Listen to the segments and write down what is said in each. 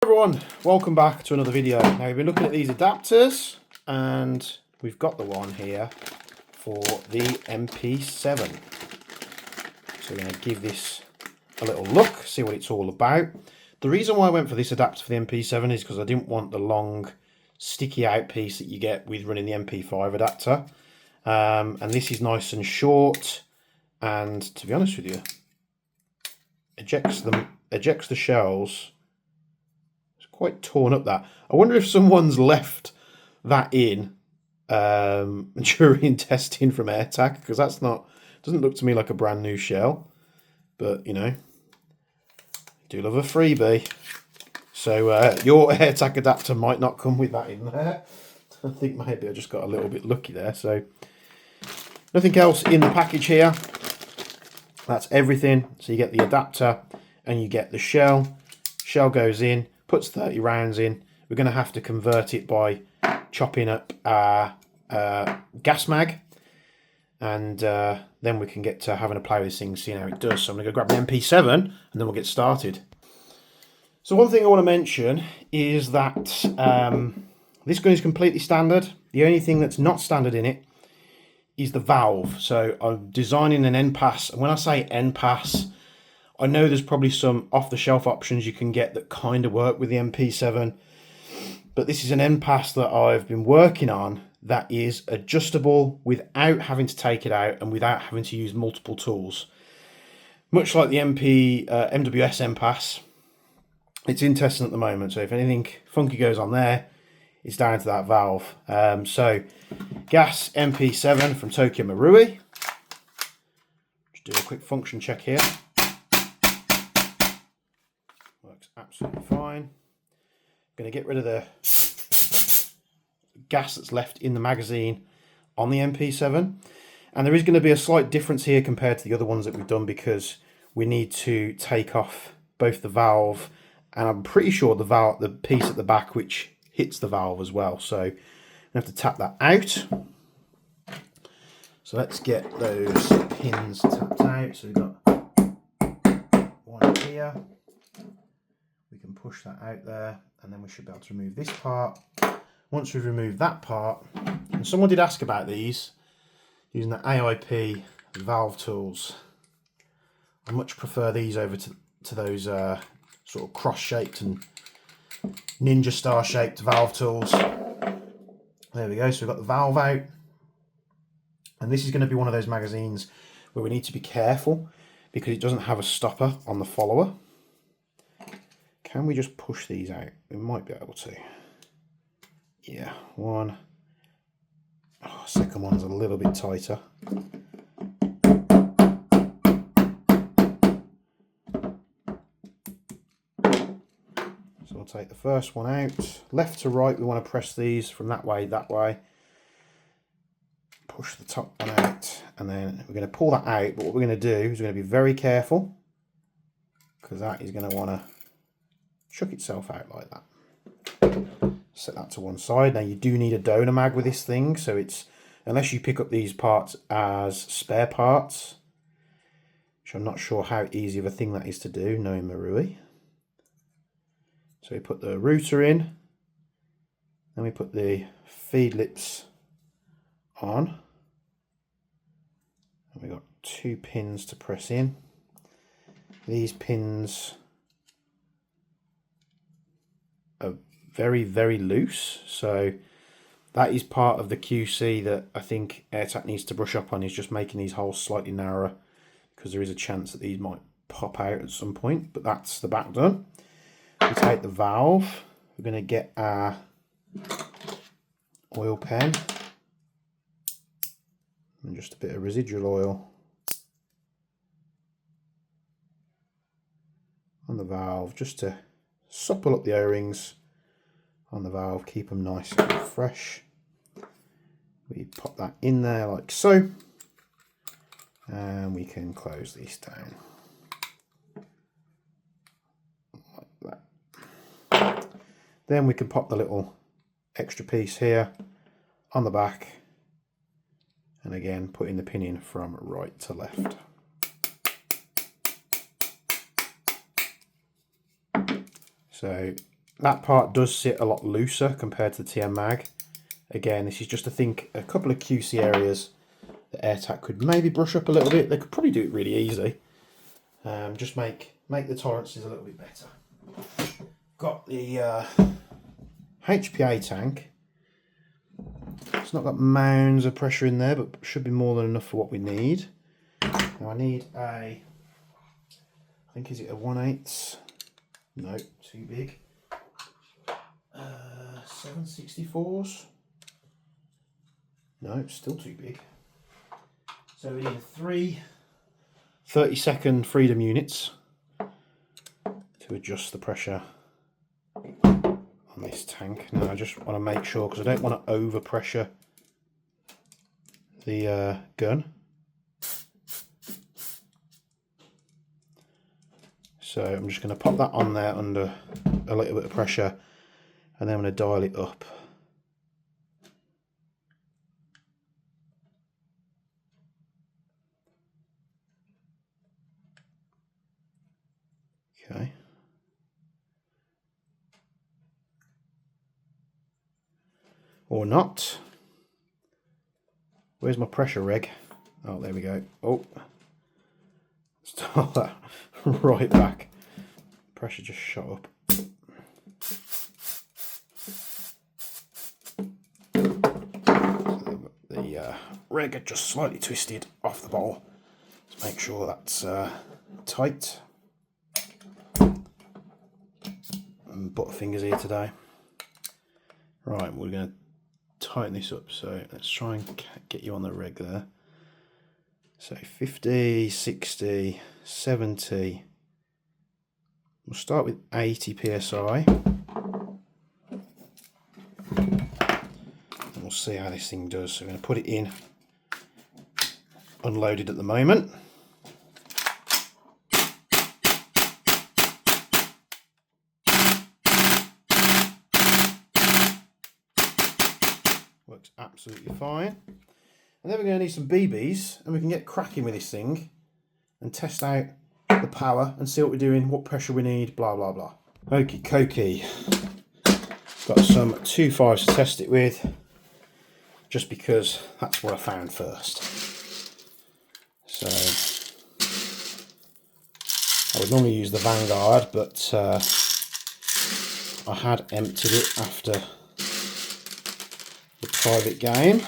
Everyone, welcome back to another video. Now we've been looking at these adapters and we've got the one here for the MP7. So we're going to give this a little look, see what it's all about. The reason why I went for this adapter for the MP7 is because I didn't want the long sticky out piece that you get with running the MP5 adapter. And this is nice and short, and to be honest with you, ejects the shells. Quite torn up that. I wonder if someone's left that in during testing from Airtac, because that's not, doesn't look to me like a brand new shell, but you know, do love a freebie. So your Airtac adapter might not come with that in there. I think maybe I just got a little bit lucky there. So nothing else in the package here. That's everything. So you get the adapter and you get the shell. Shell goes in, puts 30 rounds in. We're going to have to convert it by chopping up our gas mag, and then we can get to having a play with this thing, seeing how it does. So I'm going to go grab the MP7 and then we'll get started. So one thing I want to mention is that this gun is completely standard. The only thing that's not standard in it is the valve. So I'm designing an end pass, and when I say end pass, I know there's probably some off-the-shelf options you can get that kind of work with the MP7, but this is an end pass that I've been working on that is adjustable without having to take it out and without having to use multiple tools. Much like the MWS end pass, it's in testing at the moment, so if anything funky goes on there, it's down to that valve. So gas MP7 from Tokyo Marui. Just do a quick function check here. Works absolutely fine. I'm going to get rid of the gas that's left in the magazine on the MP7. And there is going to be a slight difference here compared to the other ones that we've done, because we need to take off both the valve and I'm pretty sure the piece at the back which hits the valve as well. So we have to tap that out. So let's get those pins tapped out. So we've got one here. We can push that out there, and then we should be able to remove this part. Once we've removed that part, and someone did ask about these, using the AIP valve tools. I much prefer these over to those sort of cross-shaped and ninja star-shaped valve tools. There we go, so we've got the valve out. And this is going to be one of those magazines where we need to be careful because it doesn't have a stopper on the follower. Can we just push these out? We might be able to. Yeah, one. Oh, second one's a little bit tighter. So we'll take the first one out. Left to right, we want to press these from that way, Push the top one out, and then we're going to pull that out. But what we're going to do is we're going to be very careful, because that is going to want to chuck itself out like that. Set that to one side. Now you do need a donor mag with this thing, so it's, unless you pick up these parts as spare parts, which I'm not sure how easy of a thing that is to do, knowing Marui. So we put the router in, then we put the feed lips on, and we've got 2 pins to press in. These pins are very, very loose, so that is part of the QC that I think Airtac needs to brush up on, is just making these holes slightly narrower, because there is a chance that these might pop out at some point. But that's the back done. We take the valve, we're going to get our oil pen and just a bit of residual oil on the valve, just to supple up the O-rings on the valve, keep them nice and fresh. We pop that in there like so, and we can close these down like that. Then we can pop the little extra piece here on the back, and again putting the pin in from right to left. So that part does sit a lot looser compared to the TM Mag. Again, this is just, I think, a couple of QC areas that Airtac could maybe brush up a little bit. They could probably do it really easy. Just make the tolerances a little bit better. Got the HPA tank. It's not got mounds of pressure in there, but should be more than enough for what we need. Now I need I think, is it a 1/8? No, too big. 7/64s? No, still too big. So we need 3 30-second freedom units to adjust the pressure on this tank. Now I just want to make sure, because I don't want to over pressure the gun. So I'm just going to pop that on there under a little bit of pressure, and then I'm going to dial it up. Okay. Or not. Where's my pressure reg? Oh, there we go. Oh, start that right back. Pressure just shot up. The reg are just slightly twisted off the bottle. Let's make sure that's tight. And butterfingers here today. Right, we're going to tighten this up, so let's try and get you on the reg there. So 50, 60, 70. We'll start with 80 psi. And we'll see how this thing does. So we're going to put it in, unloaded at the moment. Works absolutely fine. And then we're going to need some BBs, and we can get cracking with this thing and test out the power and see what we're doing, what pressure we need, blah blah blah. Okie dokie. Got some 2.5s to test it with, just because that's what I found first. So I would normally use the Vanguard, but I had emptied it after the private game.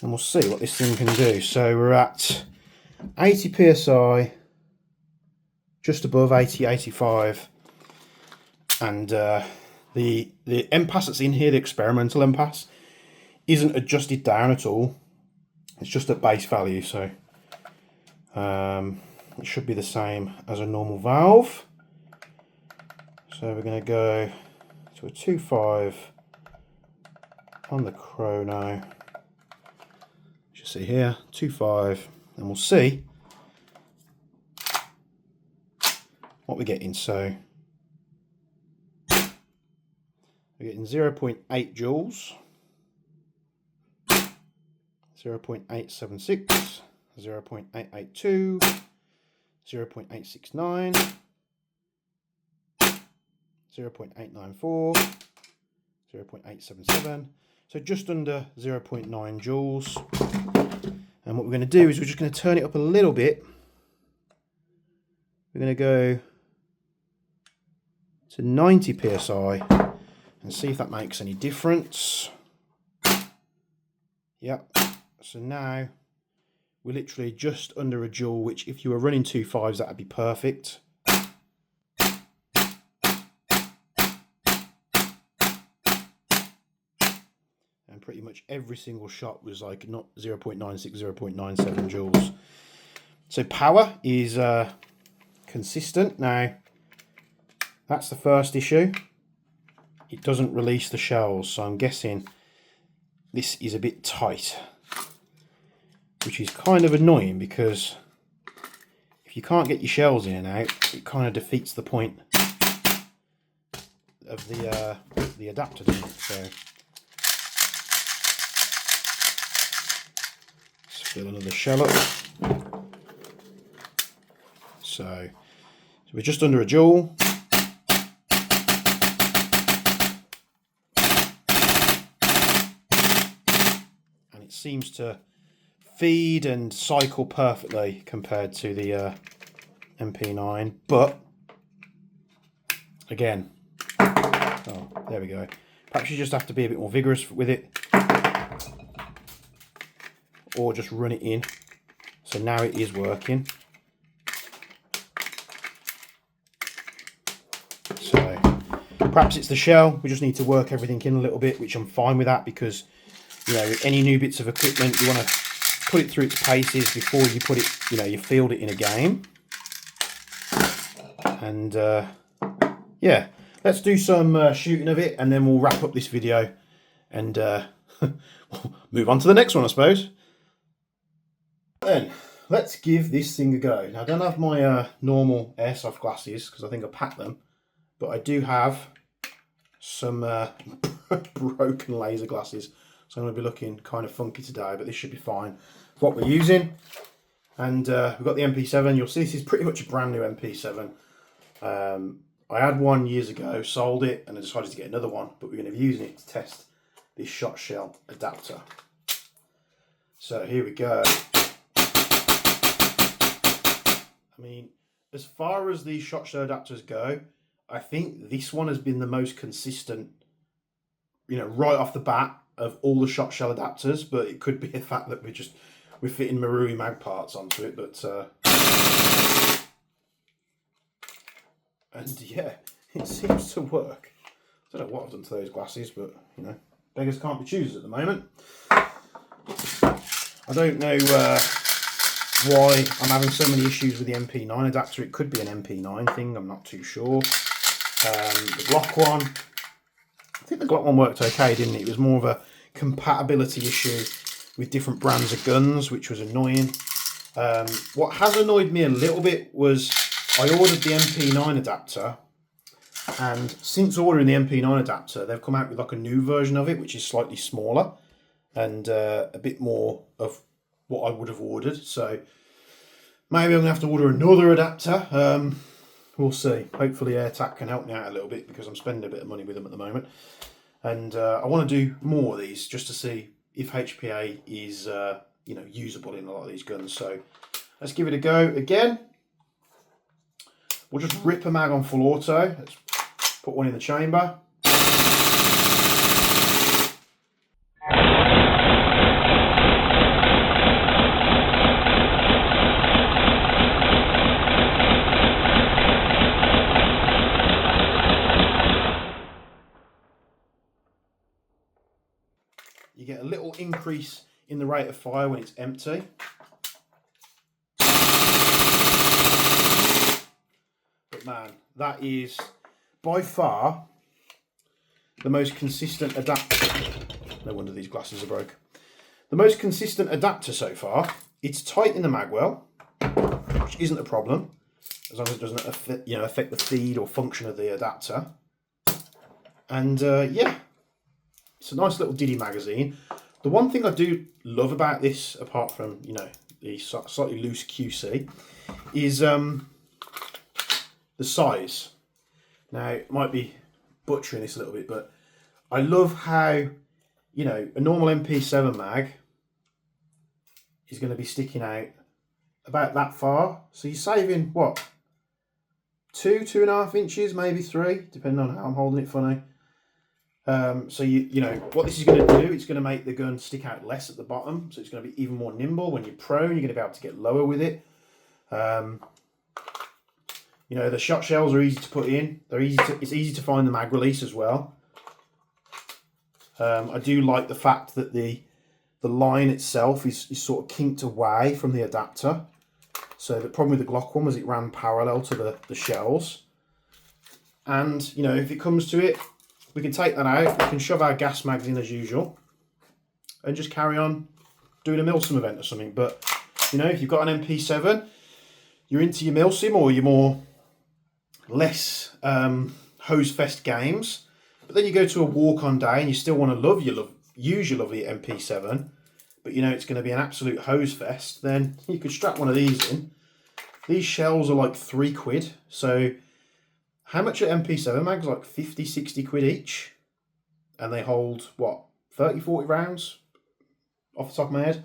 And we'll see what this thing can do. So we're at 80 psi, just above 80, 85. And the MPAS that's in here, the experimental MPAS, isn't adjusted down at all. It's just at base value, so it should be the same as a normal valve. So we're going to go to a 2.5 on the chrono. You see here, 2.5, and we'll see what we're getting. So we're getting 0.8 joules, 0.876, 0.882, 0.869, 0.894, 0.877, so just under 0.9 joules. And what we're going to do is we're just going to turn it up a little bit. We're going to go to 90 psi and see if that makes any difference. Yep. So now we're literally just under a joule, which if you were running 2.5s, that would be perfect. And pretty much every single shot was like not 0.96, 0.97 joules. So power is consistent. Now, that's the first issue. It doesn't release the shells, so I'm guessing this is a bit tight, which is kind of annoying because if you can't get your shells in and out, it kind of defeats the point of the adapter, doesn't it? So let's fill another shell up. So we're just under a joule. And it seems to feed and cycle perfectly compared to the MP9, but again, oh, there we go. Perhaps you just have to be a bit more vigorous with it, or just run it in. So now it is working. So perhaps it's the shell. We just need to work everything in a little bit, which I'm fine with that, because you know, any new bits of equipment, you want to put it through its paces before you put it, you know, you field it in a game. And yeah, let's do some shooting of it, and then we'll wrap up this video and we'll move on to the next one, I suppose. Then let's give this thing a go. Now I don't have my normal airsoft glasses because I think I packed them, but I do have some broken laser glasses, so I'm going to be looking kind of funky today, but this should be fine. What we're using, and we've got the MP7. You'll see this is pretty much a brand new MP7. I had one years ago, sold it, and I decided to get another one, but we're going to be using it to test this shot shell adapter. So here we go. I mean, as far as these shot shell adapters go, I think this one has been the most consistent, you know, right off the bat of all the shot shell adapters, but it could be the fact that we're fitting Marui mag parts onto it, but and yeah, it seems to work. I don't know what I've done to those glasses, but you know, beggars can't be choosers at the moment. I don't know why I'm having so many issues with the MP9 adapter. It could be an MP9 thing, I'm not too sure. The Glock one, I think the Glock one worked okay, didn't it? It was more of a compatibility issue with different brands of guns, which was annoying. What has annoyed me a little bit was I ordered the MP9 adapter, and since ordering the MP9 adapter, they've come out with like a new version of it, which is slightly smaller and a bit more of what I would have ordered. So maybe I'm gonna have to order another adapter. We'll see. Hopefully Airtac can help me out a little bit, because I'm spending a bit of money with them at the moment. And I want to do more of these just to see if HPA is you know, usable in a lot of these guns. So let's give it a go again. We'll just rip a mag on full auto. Let's put one in the chamber. You get a little increase in the rate of fire when it's empty. But man, that is by far the most consistent adapter. No wonder these glasses are broke. The most consistent adapter so far. It's tight in the mag well, which isn't a problem, as long as it doesn't affect the feed or function of the adapter. And yeah, it's a nice little Diddy magazine. The one thing I do love about this, apart from, you know, the slightly loose QC, is the size. Now, it might be butchering this a little bit, but I love how, you know, a normal MP7 mag is going to be sticking out about that far. So you're saving, what, 2.5 inches, maybe 3, depending on how I'm holding it funny. So you know what this is going to do, it's going to make the gun stick out less at the bottom, so it's going to be even more nimble. When you're prone, you're going to be able to get lower with it. You know, the shot shells are easy to put in. It's easy to find the mag release as well. I do like the fact that the line itself is sort of kinked away from the adapter. So the problem with the Glock one was it ran parallel to the shells. And, you know, if it comes to it, we can take that out, we can shove our gas mags in as usual, and just carry on doing a milsim event or something. But, you know, if you've got an MP7, you're into your milsim or your more less hose fest games, but then you go to a walk-on day and you still want to use your lovely MP7, but you know it's going to be an absolute hose fest, then you could strap one of these in These shells are like £3. So how much are MP7 mags? Like 50, 60 quid each. And they hold, what, 30, 40 rounds? Off the top of my head.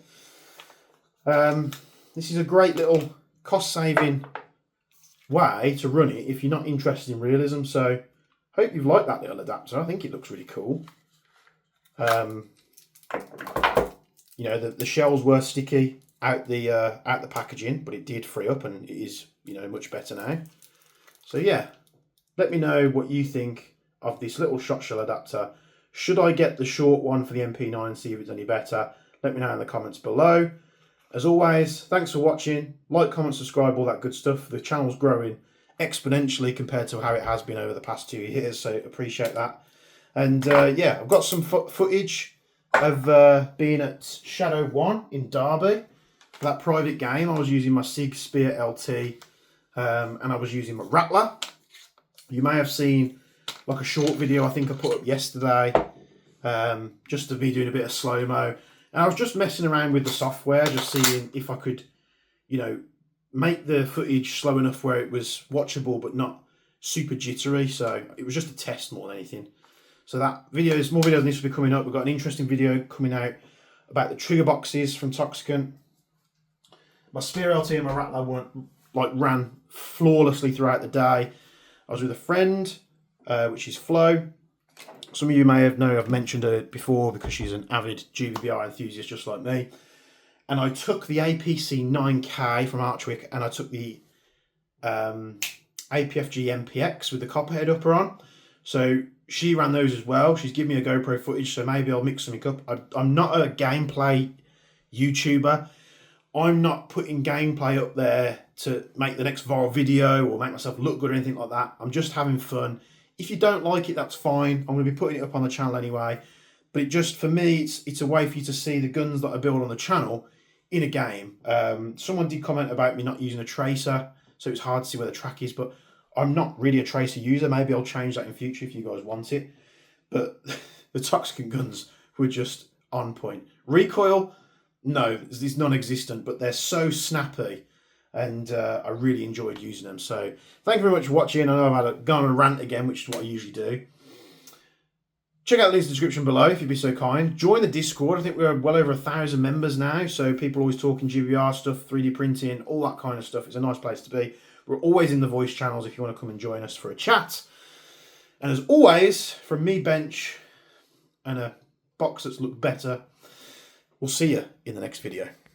This is a great little cost-saving way to run it if you're not interested in realism. So hope you've liked that little adapter. I think it looks really cool. You know, the shells were sticky out the packaging, but it did free up and it is, you know, much better now. So yeah, let me know what you think of this little shot shell adapter. Should I get the short one for the MP9 and see if it's any better? Let me know in the comments below. As always, thanks for watching. Like, comment, subscribe, all that good stuff. The channel's growing exponentially compared to how it has been over the past 2 years, so appreciate that. And yeah, I've got some footage of being at Shadow 1 in Derby. For that private game, I was using my SIG Spear LT and I was using my Rattler. You may have seen like a short video I think I put up yesterday, just of me doing a bit of slow-mo. And I was just messing around with the software, just seeing if I could, you know, make the footage slow enough where it was watchable but not super jittery. So it was just a test more than anything. So that videos, more videos on this will be coming up. We've got an interesting video coming out about the trigger boxes from Toxicant. My Spear LT and my Rattler ran flawlessly throughout the day. I was with a friend, which is Flo. Some of you may have known I've mentioned her before because she's an avid GBBR enthusiast just like me. And I took the APC 9K from Archwick and I took the APFG MPX with the copperhead upper on. So she ran those as well. She's given me a GoPro footage, so maybe I'll mix something up. I'm not a gameplay YouTuber. I'm not putting gameplay up there to make the next viral video or make myself look good or anything like that. I'm just having fun. If you don't like it, that's fine. I'm going to be putting it up on the channel anyway. But it just, for me, it's a way for you to see the guns that I build on the channel in a game. Someone did comment about me not using a tracer, so it's hard to see where the track is, but I'm not really a tracer user. Maybe I'll change that in future if you guys want it. But the Toxicant guns were just on point. Recoil, no, it's non-existent, but they're so snappy. And I really enjoyed using them. So thank you very much for watching. I know I've gone on a rant again, which is what I usually do. Check out the links in the description below if you'd be so kind. Join the Discord. I think we're well over 1,000 members now. So people always talking GBR stuff, 3D printing, all that kind of stuff. It's a nice place to be. We're always in the voice channels if you want to come and join us for a chat. And as always, from me, Bench, and a box that's looked better, we'll see you in the next video.